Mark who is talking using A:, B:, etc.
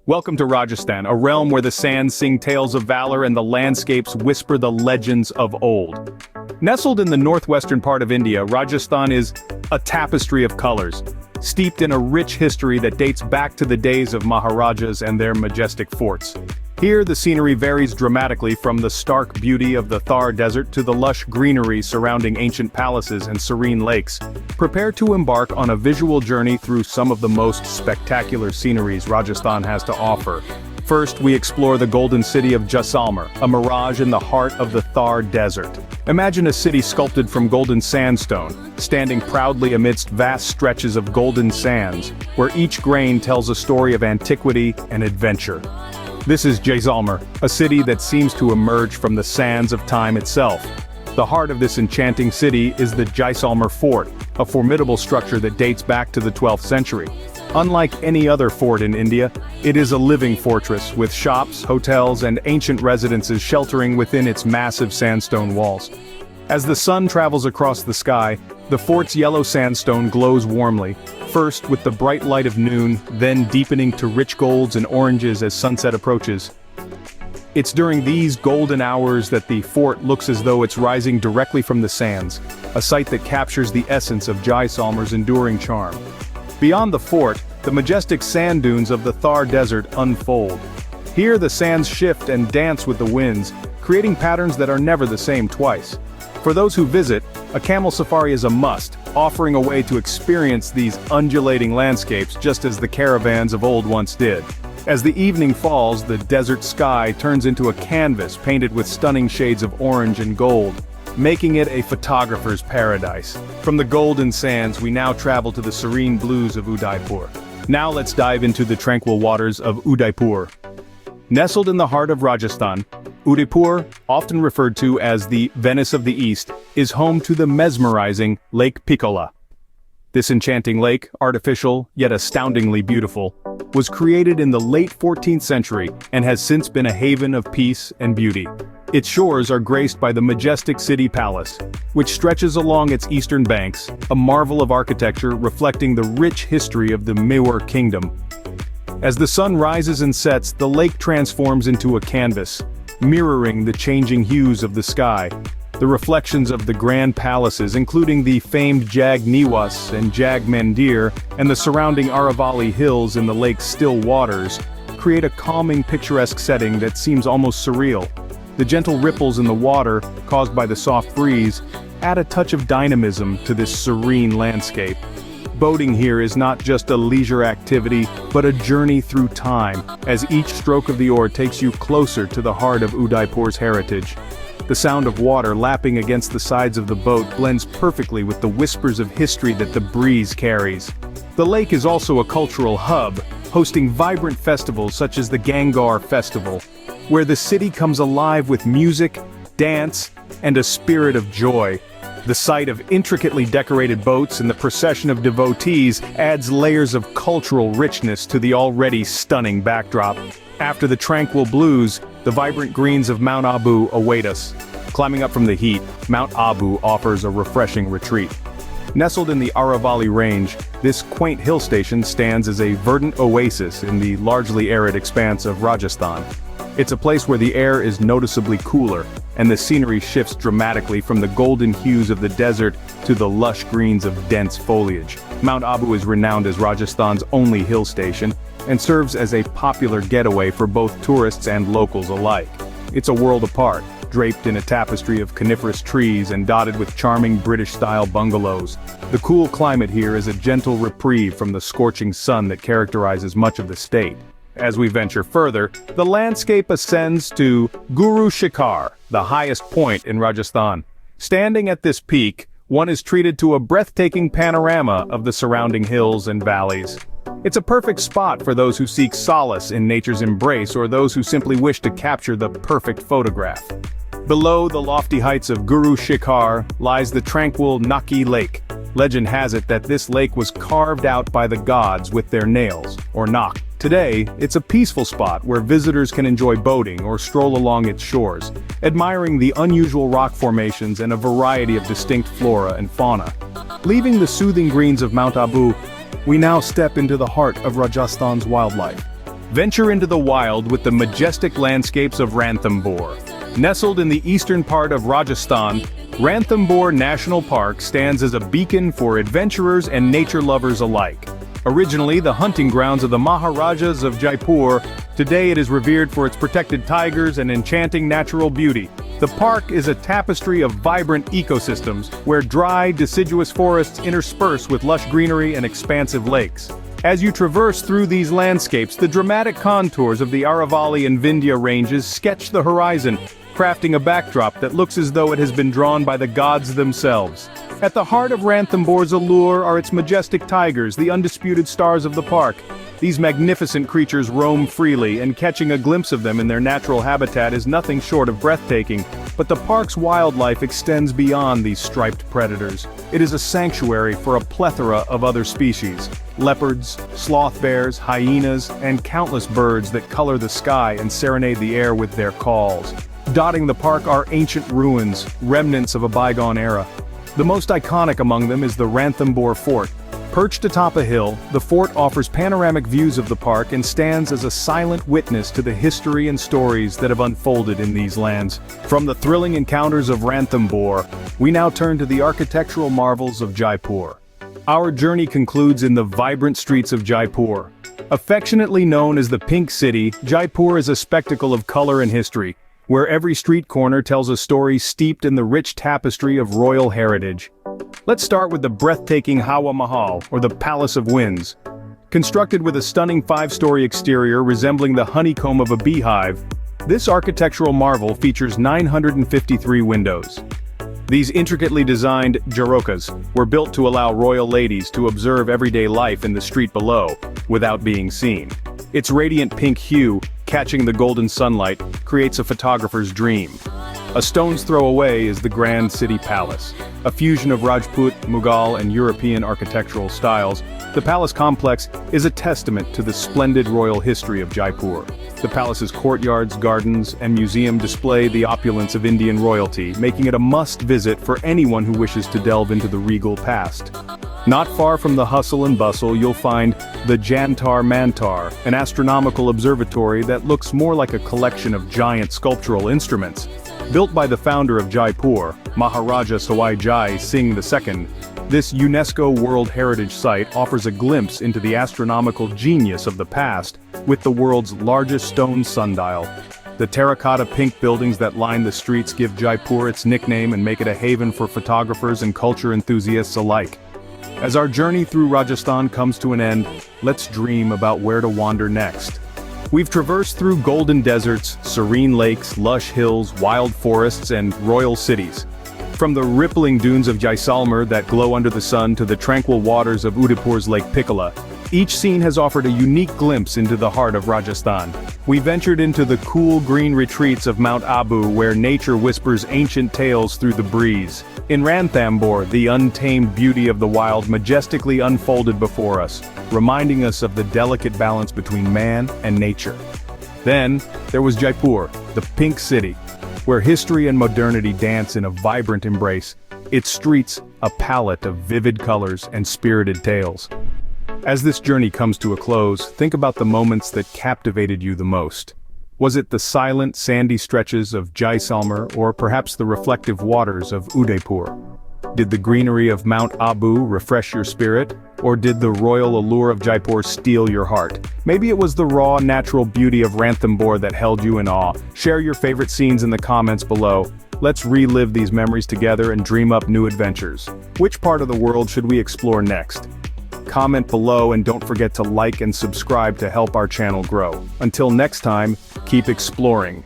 A: Welcome to Rajasthan, a realm where the sands sing tales of valor and the landscapes whisper the legends of old. Nestled in the northwestern part of India, Rajasthan is a tapestry of colors, steeped in a rich history that dates back to the days of Maharajas and their majestic forts. Here, the scenery varies dramatically from the stark beauty of the Thar Desert to the lush greenery surrounding ancient palaces and serene lakes. Prepare to embark on a visual journey through some of the most spectacular sceneries Rajasthan has to offer. First, we explore the golden city of Jaisalmer, a mirage in the heart of the Thar Desert. Imagine a city sculpted from golden sandstone, standing proudly amidst vast stretches of golden sands, where each grain tells a story of antiquity and adventure. This is Jaisalmer, a city that seems to emerge from the sands of time itself. The heart of this enchanting city is the Jaisalmer Fort, a formidable structure that dates back to the 12th century. Unlike any other fort in India, it is a living fortress with shops, hotels, and ancient residences sheltering within its massive sandstone walls. As the sun travels across the sky, the fort's yellow sandstone glows warmly, first with the bright light of noon, then deepening to rich golds and oranges as sunset approaches. It's during these golden hours that the fort looks as though it's rising directly from the sands, a sight that captures the essence of Jaisalmer's enduring charm. Beyond the fort, the majestic sand dunes of the Thar Desert unfold. Here the sands shift and dance with the winds, creating patterns that are never the same twice. For those who visit, a camel safari is a must, offering a way to experience these undulating landscapes just as the caravans of old once did. As the evening falls, the desert sky turns into a canvas painted with stunning shades of orange and gold, making it a photographer's paradise. From the golden sands, we now travel to the serene blues of Udaipur. Now let's dive into the tranquil waters of Udaipur. Nestled in the heart of Rajasthan, Udaipur, often referred to as the Venice of the East, is home to the mesmerizing Lake Pichola. This enchanting lake, artificial yet astoundingly beautiful, was created in the late 14th century and has since been a haven of peace and beauty. Its shores are graced by the majestic city palace, which stretches along its eastern banks, a marvel of architecture reflecting the rich history of the Mehrangarh kingdom. As the sun rises and sets, the lake transforms into a canvas, mirroring the changing hues of the sky. The reflections of the grand palaces, including the famed Jag Niwas and Jag Mandir, and the surrounding Aravalli hills in the lake's still waters, create a calming, picturesque setting that seems almost surreal. The gentle ripples in the water, caused by the soft breeze, add a touch of dynamism to this serene landscape. Boating here is not just a leisure activity, but a journey through time, as each stroke of the oar takes you closer to the heart of Udaipur's heritage. The sound of water lapping against the sides of the boat blends perfectly with the whispers of history that the breeze carries. The lake is also a cultural hub, hosting vibrant festivals such as the Gangar Festival, where the city comes alive with music, dance, and a spirit of joy. The sight of intricately decorated boats and the procession of devotees adds layers of cultural richness to the already stunning backdrop. After the tranquil blues, the vibrant greens of Mount Abu await us. Climbing up from the heat, Mount Abu offers a refreshing retreat. Nestled in the Aravalli range, this quaint hill station stands as a verdant oasis in the largely arid expanse of Rajasthan. It's a place where the air is noticeably cooler, and the scenery shifts dramatically from the golden hues of the desert to the lush greens of dense foliage. Mount Abu is renowned as Rajasthan's only hill station, and serves as a popular getaway for both tourists and locals alike. It's a world apart, draped in a tapestry of coniferous trees and dotted with charming British-style bungalows. The cool climate here is a gentle reprieve from the scorching sun that characterizes much of the state. As we venture further, the landscape ascends to Guru Shikhar, the highest point in Rajasthan. Standing at this peak, one is treated to a breathtaking panorama of the surrounding hills and valleys. It's a perfect spot for those who seek solace in nature's embrace or those who simply wish to capture the perfect photograph. Below the lofty heights of Guru Shikhar lies the tranquil Naki Lake. Legend has it that this lake was carved out by the gods with their nails, or nak. Today, it's a peaceful spot where visitors can enjoy boating or stroll along its shores, admiring the unusual rock formations and a variety of distinct flora and fauna. Leaving the soothing greens of Mount Abu, we now step into the heart of Rajasthan's wildlife. Venture into the wild with the majestic landscapes of Ranthambore. Nestled in the eastern part of Rajasthan, Ranthambore National Park stands as a beacon for adventurers and nature lovers alike. Originally the hunting grounds of the Maharajas of Jaipur, today it is revered for its protected tigers and enchanting natural beauty. The park is a tapestry of vibrant ecosystems, where dry, deciduous forests intersperse with lush greenery and expansive lakes. As you traverse through these landscapes, the dramatic contours of the Aravalli and Vindhya ranges sketch the horizon, crafting a backdrop that looks as though it has been drawn by the gods themselves. At the heart of Ranthambore's allure are its majestic tigers, the undisputed stars of the park. These magnificent creatures roam freely, and catching a glimpse of them in their natural habitat is nothing short of breathtaking. But the park's wildlife extends beyond these striped predators. It is a sanctuary for a plethora of other species: leopards, sloth bears, hyenas, and countless birds that color the sky and serenade the air with their calls. Dotting the park are ancient ruins, remnants of a bygone era. The most iconic among them is the Ranthambore Fort. Perched atop a hill, the fort offers panoramic views of the park and stands as a silent witness to the history and stories that have unfolded in these lands. From the thrilling encounters of Ranthambore, we now turn to the architectural marvels of Jaipur. Our journey concludes in the vibrant streets of Jaipur. Affectionately known as the Pink City, Jaipur is a spectacle of color and history, where every street corner tells a story steeped in the rich tapestry of royal heritage. Let's start with the breathtaking Hawa Mahal, or the Palace of Winds. Constructed with a stunning 5-story exterior resembling the honeycomb of a beehive, this architectural marvel features 953 windows. These intricately designed jharokas were built to allow royal ladies to observe everyday life in the street below, without being seen. Its radiant pink hue, catching the golden sunlight, creates a photographer's dream. A stone's throw away is the Grand City Palace. A fusion of Rajput, Mughal, and European architectural styles, the palace complex is a testament to the splendid royal history of Jaipur. The palace's courtyards, gardens, and museum display the opulence of Indian royalty, making it a must-visit for anyone who wishes to delve into the regal past. Not far from the hustle and bustle, you'll find the Jantar Mantar, an astronomical observatory that looks more like a collection of giant sculptural instruments. Built by the founder of Jaipur, Maharaja Sawai Jai Singh II, this UNESCO World Heritage Site offers a glimpse into the astronomical genius of the past, with the world's largest stone sundial. The terracotta pink buildings that line the streets give Jaipur its nickname and make it a haven for photographers and culture enthusiasts alike. As our journey through Rajasthan comes to an end, let's dream about where to wander next. We've traversed through golden deserts, serene lakes, lush hills, wild forests, and royal cities. From the rippling dunes of Jaisalmer that glow under the sun to the tranquil waters of Udaipur's Lake Pichola, each scene has offered a unique glimpse into the heart of Rajasthan. We ventured into the cool green retreats of Mount Abu, where nature whispers ancient tales through the breeze. In Ranthambore, the untamed beauty of the wild majestically unfolded before us, reminding us of the delicate balance between man and nature. Then, there was Jaipur, the Pink City, where history and modernity dance in a vibrant embrace, its streets a palette of vivid colors and spirited tales. As this journey comes to a close, think about the moments that captivated you the most. Was it the silent, sandy stretches of Jaisalmer, or perhaps the reflective waters of Udaipur? Did the greenery of Mount Abu refresh your spirit, or did the royal allure of Jaipur steal your heart? Maybe it was the raw, natural beauty of Ranthambore that held you in awe. Share your favorite scenes in the comments below. Let's relive these memories together and dream up new adventures. Which part of the world should we explore next? Comment below and don't forget to like and subscribe to help our channel grow. Until next time, keep exploring.